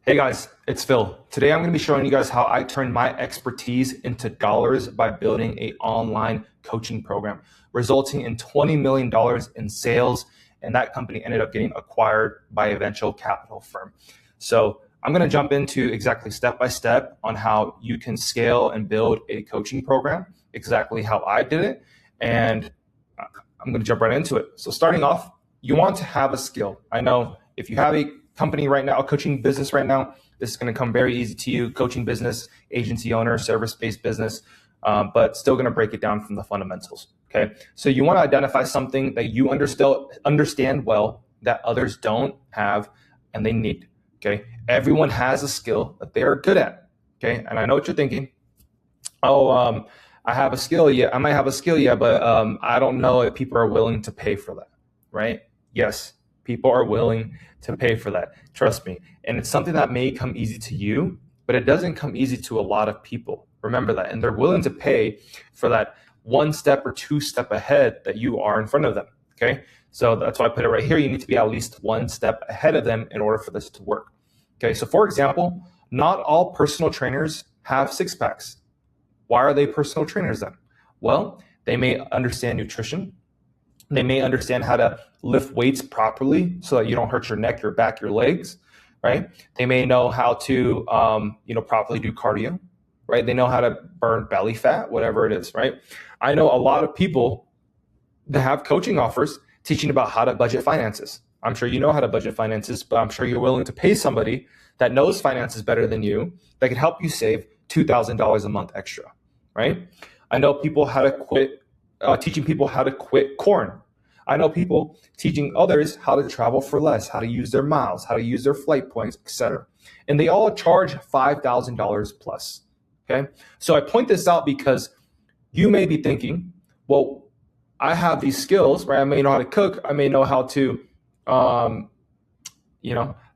Hey guys, it's Phil. Today I'm going to be showing you guys how I turned my expertise into dollars by building an online coaching program, resulting in $20 million in sales. And that company ended up getting acquired by a venture capital firm. So I'm going to jump into exactly step by step on how you can scale and build a coaching program, exactly how I did it. And I'm going to jump right into it. So starting off, you want to have a skill. I know if you have a company right now, a coaching business right now, this is going to come very easy to you. Coaching business, agency owner, service-based business, but still going to break it down from the fundamentals. Okay, so you want to identify something that you understand well that others don't have and they need. Okay, everyone has a skill that they are good at. Okay, and I know what you're thinking. I have a skill. Yeah, I might have a skill. Yeah, but I don't know if people are willing to pay for that. Right? Yes. People are willing to pay for that. Trust me. And it's something that may come easy to you, but it doesn't come easy to a lot of people. Remember that. And they're willing to pay for that one step or two step ahead that you are in front of them. Okay. So that's why I put it right here. You need to be at least one step ahead of them in order for this to work. Okay. So for example, not all personal trainers have six packs. Why are they personal trainers then? Well, they may understand nutrition. They may understand how to lift weights properly so that you don't hurt your neck, your back, your legs, right? They may know how to, properly do cardio, right? They know how to burn belly fat, whatever it is, right? I know a lot of people that have coaching offers teaching about how to budget finances. I'm sure you know how to budget finances, but I'm sure you're willing to pay somebody that knows finances better than you that can help you save $2,000 a month extra, right? I know people how to quit. Teaching people how to quit corn. I know people teaching others how to travel for less, how to use their miles, how to use their flight points, etc. And they all charge $5,000 plus. Okay. So I point this out because you may be thinking, well, I have these skills, right? I may know how to cook. I may know how to,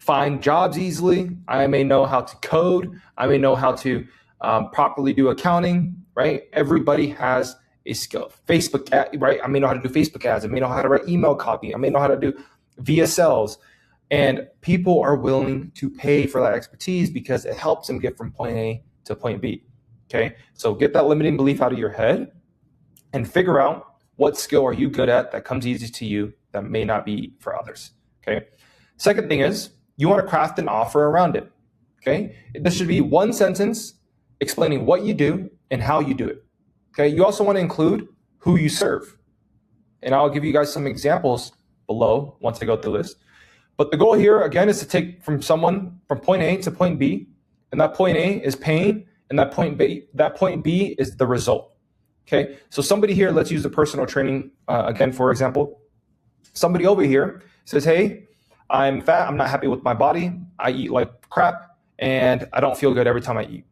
find jobs easily. I may know how to code. I may know how to properly do accounting, right? Everybody has a skill. Facebook ad, right? I may know how to do Facebook ads. I may know how to write email copy. I may know how to do VSLs. And people are willing to pay for that expertise because it helps them get from point A to point B. Okay. So get that limiting belief out of your head and figure out what skill are you good at that comes easy to you that may not be for others. Okay. Second thing is you want to craft an offer around it. Okay. This should be one sentence explaining what you do and how you do it. Okay, you also want to include who you serve. And I'll give you guys some examples below once I go through this. But the goal here, again, is to take from someone from point A to point B. And that point A is pain, and that point B is the result. Okay, so somebody here, let's use the personal training again, for example. Somebody over here says, hey, I'm fat, I'm not happy with my body, I eat like crap, and I don't feel good every time I eat.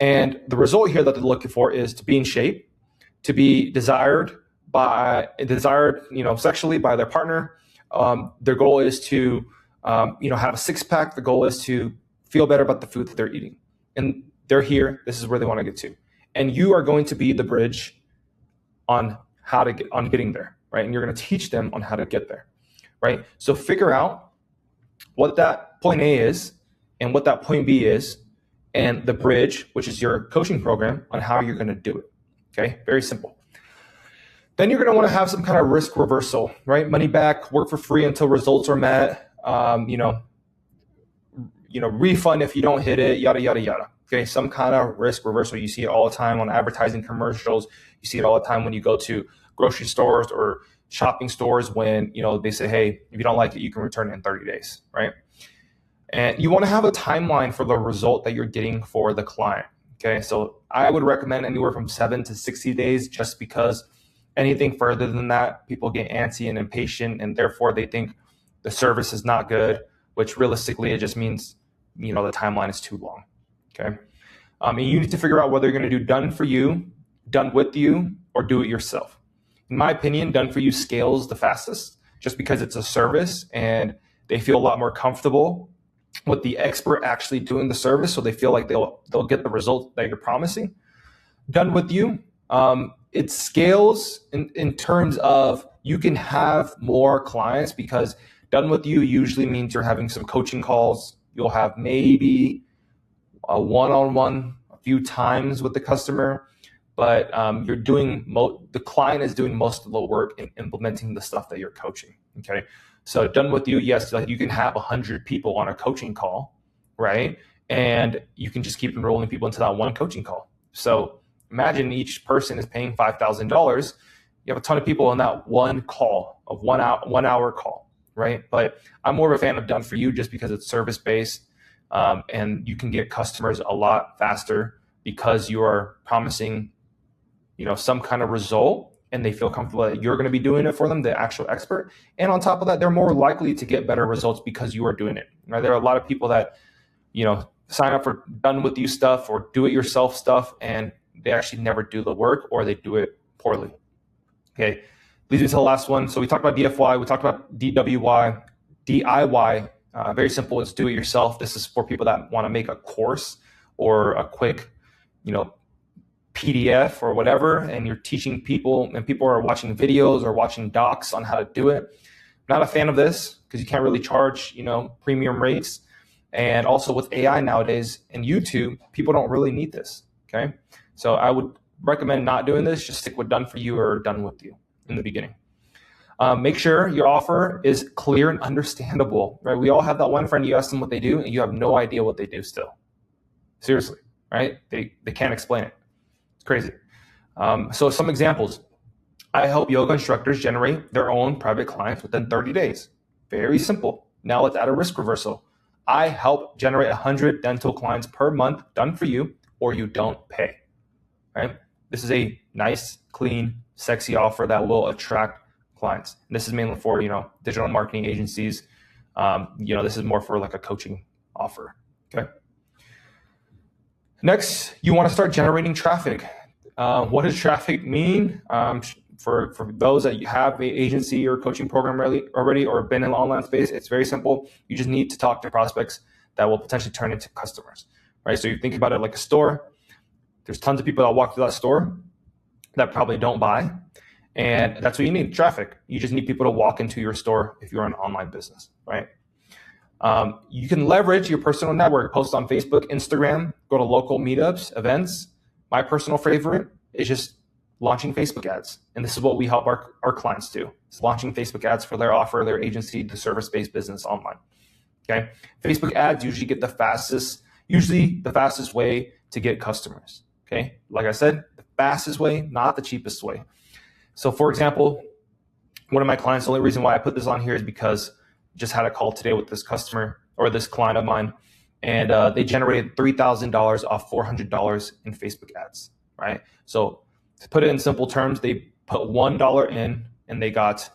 And the result here that they're looking for is to be in shape, to be desired, sexually by their partner. Their goal is to, have a six pack. The goal is to feel better about the food that they're eating. And they're here. This is where they want to get to. And you are going to be the bridge on getting there, right? And you're going to teach them on how to get there, right? So figure out what that point A is and what that point B is, and the bridge, which is your coaching program, on how you're going to do it. Okay, very simple. Then you're going to want to have some kind of risk reversal, right? Money back, work for free until results are met. Refund if you don't hit it, yada yada yada. Okay, some kind of risk reversal. You see it all the time on advertising commercials. You see it all the time when you go to grocery stores or shopping stores when they say, hey, if you don't like it, you can return it in 30 days, right? And you want to have a timeline for the result that you're getting for the client. Okay, so I would recommend anywhere from 7 to 60 days, just because anything further than that, people get antsy and impatient, and therefore they think the service is not good, which realistically it just means the timeline is too long. Okay, and you need to figure out whether you're going to do done for you, done with you, or do it yourself. In my opinion, done for you scales the fastest, just because it's a service and they feel a lot more comfortable with the expert actually doing the service, so they feel like they'll get the result that you're promising. Done with you, it scales in terms of you can have more clients, because done with you usually means you're having some coaching calls You'll have maybe a one-on-one a few times with the customer, but the client is doing most of the work in implementing the stuff that you're coaching. Okay, so done with you. Yes, like you can have 100 people on a coaching call, right? And you can just keep enrolling people into that one coaching call. So imagine each person is paying $5,000. You have a ton of people on that one call, of 1 hour call, right? But I'm more of a fan of done for you just because it's service based, and you can get customers a lot faster because you are promising, some kind of result, and they feel comfortable that you're going to be doing it for them, the actual expert. And on top of that, they're more likely to get better results because you are doing it. Right? There are a lot of people that, sign up for done with you stuff or do it yourself stuff, and they actually never do the work, or they do it poorly. Okay, leads me to the last one. So we talked about DFY, we talked about DWY, DIY. Very simple. It's do it yourself. This is for people that want to make a course or a quick, PDF or whatever, and you're teaching people, and people are watching videos or watching docs on how to do it. Not a fan of this because you can't really charge, premium rates. And also with AI nowadays and YouTube, people don't really need this. Okay, so I would recommend not doing this. Just stick with done for you or done with you in the beginning. Make sure your offer is clear and understandable, right? We all have that one friend, you ask them what they do and you have no idea what they do still. Seriously, right? They can't explain it. It's crazy. So some examples. I help yoga instructors generate their own private clients within 30 days. Very simple. Now let's add a risk reversal. I help generate 100 dental clients per month, done for you, or you don't pay, right? This is a nice, clean, sexy offer that will attract clients. And this is mainly for, digital marketing agencies. This is more for like a coaching offer, okay? Next, you want to start generating traffic. What does traffic mean? For those that you have an agency or coaching program already or been in the online space, it's very simple. You just need to talk to prospects that will potentially turn into customers, right? So you think about it like a store. There's tons of people that walk through that store that probably don't buy. And that's what you need, traffic. You just need people to walk into your store if you're an online business, right? You can leverage your personal network, post on Facebook, Instagram, go to local meetups, events. My personal favorite is just launching Facebook ads. And this is what we help our clients do. It's launching Facebook ads for their offer, their agency, the service-based business online. Okay. Facebook ads usually get the fastest way to get customers. Okay. Like I said, the fastest way, not the cheapest way. So for example, one of my clients, the only reason why I put this on here is because I just had a call today with this customer or this client of mine, and they generated $3,000 off $400 in Facebook ads, right? So to put it in simple terms, they put $1 in and they got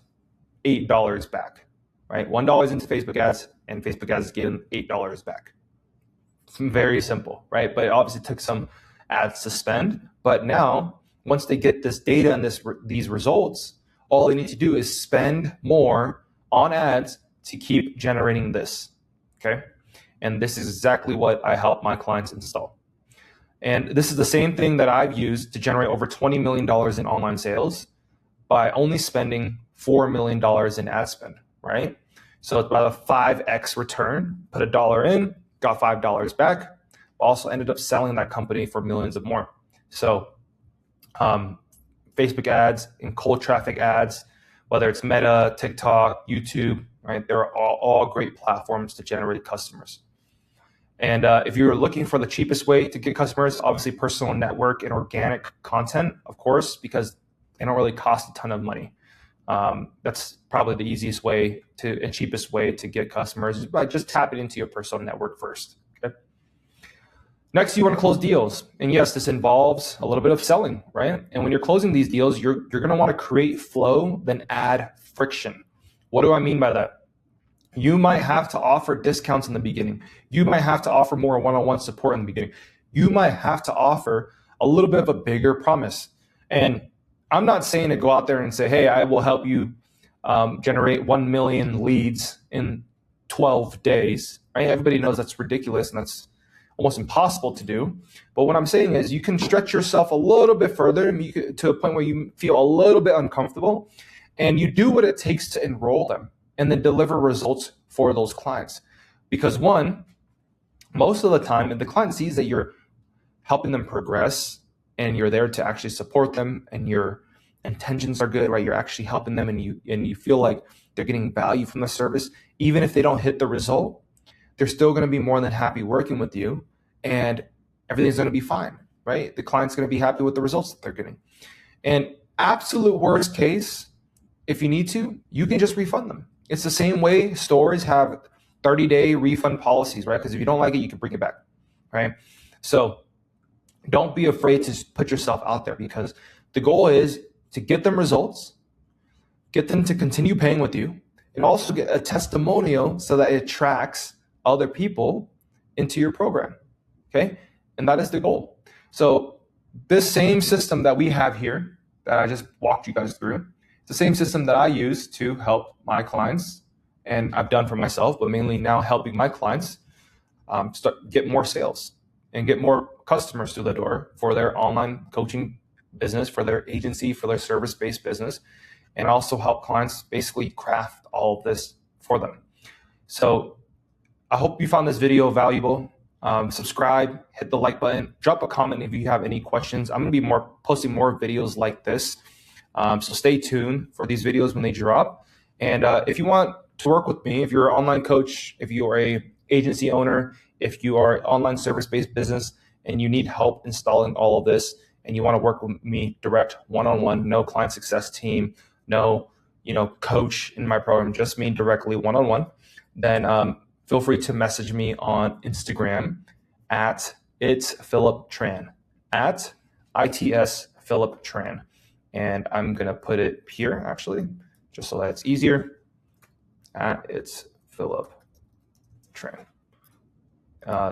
$8 back, right? $1 into Facebook ads, and Facebook ads gave them $8 back. It's very simple, right? But it obviously took some ads to spend. But now, once they get this data and these results, all they need to do is spend more on ads to keep generating this, okay? And this is exactly what I help my clients install. And this is the same thing that I've used to generate over $20 million in online sales by only spending $4 million in ad spend, right? So it's about a 5x return. Put $1 in, got $5 back. Also ended up selling that company for millions of more. So Facebook ads and cold traffic ads, whether it's Meta, TikTok, YouTube, right? They're all great platforms to generate customers. And if you're looking for the cheapest way to get customers, obviously personal network and organic content, of course, because they don't really cost a ton of money. That's probably the easiest way and cheapest way to get customers is by just tapping into your personal network first. Okay. Next, you want to close deals. And yes, this involves a little bit of selling, right? And when you're closing these deals, you're going to want to create flow, then add friction. What do I mean by that? You might have to offer discounts in the beginning. You might have to offer more one-on-one support in the beginning. You might have to offer a little bit of a bigger promise. And I'm not saying to go out there and say, hey, I will help you generate 1 million leads in 12 days. Right? Everybody knows that's ridiculous and that's almost impossible to do. But what I'm saying is you can stretch yourself a little bit further to a point where you feel a little bit uncomfortable, and you do what it takes to enroll them and then deliver results for those clients. Because one, most of the time, if the client sees that you're helping them progress and you're there to actually support them and your intentions are good, right? You're actually helping them and you feel like they're getting value from the service, even if they don't hit the result, they're still going to be more than happy working with you and everything's going to be fine, right? The client's going to be happy with the results that they're getting. And absolute worst case, if you need to, you can just refund them. It's the same way stores have 30-day refund policies, right? Because if you don't like it, you can bring it back, right? So don't be afraid to put yourself out there, because the goal is to get them results, get them to continue paying with you, and also get a testimonial so that it attracts other people into your program, okay? And that is the goal. So this same system that we have here that I just walked you guys through, it's the same system that I use to help my clients, and I've done for myself, but mainly now helping my clients get more sales and get more customers through the door for their online coaching business, for their agency, for their service-based business, and also help clients basically craft all of this for them. So I hope you found this video valuable. Subscribe, hit the like button, drop a comment if you have any questions. I'm going to be posting more videos like this. So stay tuned for these videos when they drop. And if you want to work with me, if you're an online coach, if you are a agency owner, if you are an online service-based business and you need help installing all of this and you want to work with me direct one-on-one, no client success team, no coach in my program, just me directly one-on-one, then feel free to message me on Instagram at It's Philip Tran, at ITS Philip Tran. And I'm going to put it here, actually, just so that it's easier, at It's Philip Tran.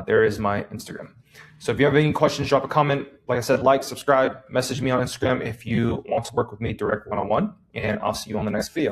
There is my Instagram. So if you have any questions, drop a comment. Like I said, like, subscribe, message me on Instagram if you want to work with me direct one-on-one, and I'll see you on the next video.